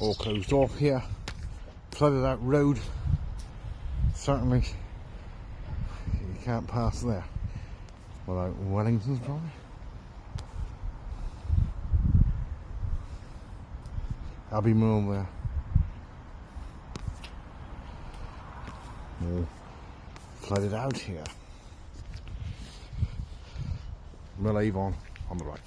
all closed off here. Flooded out road. Certainly you can't pass there without Wellingtons probably. Albemarle there. All flooded out here. Mill Avon on the right.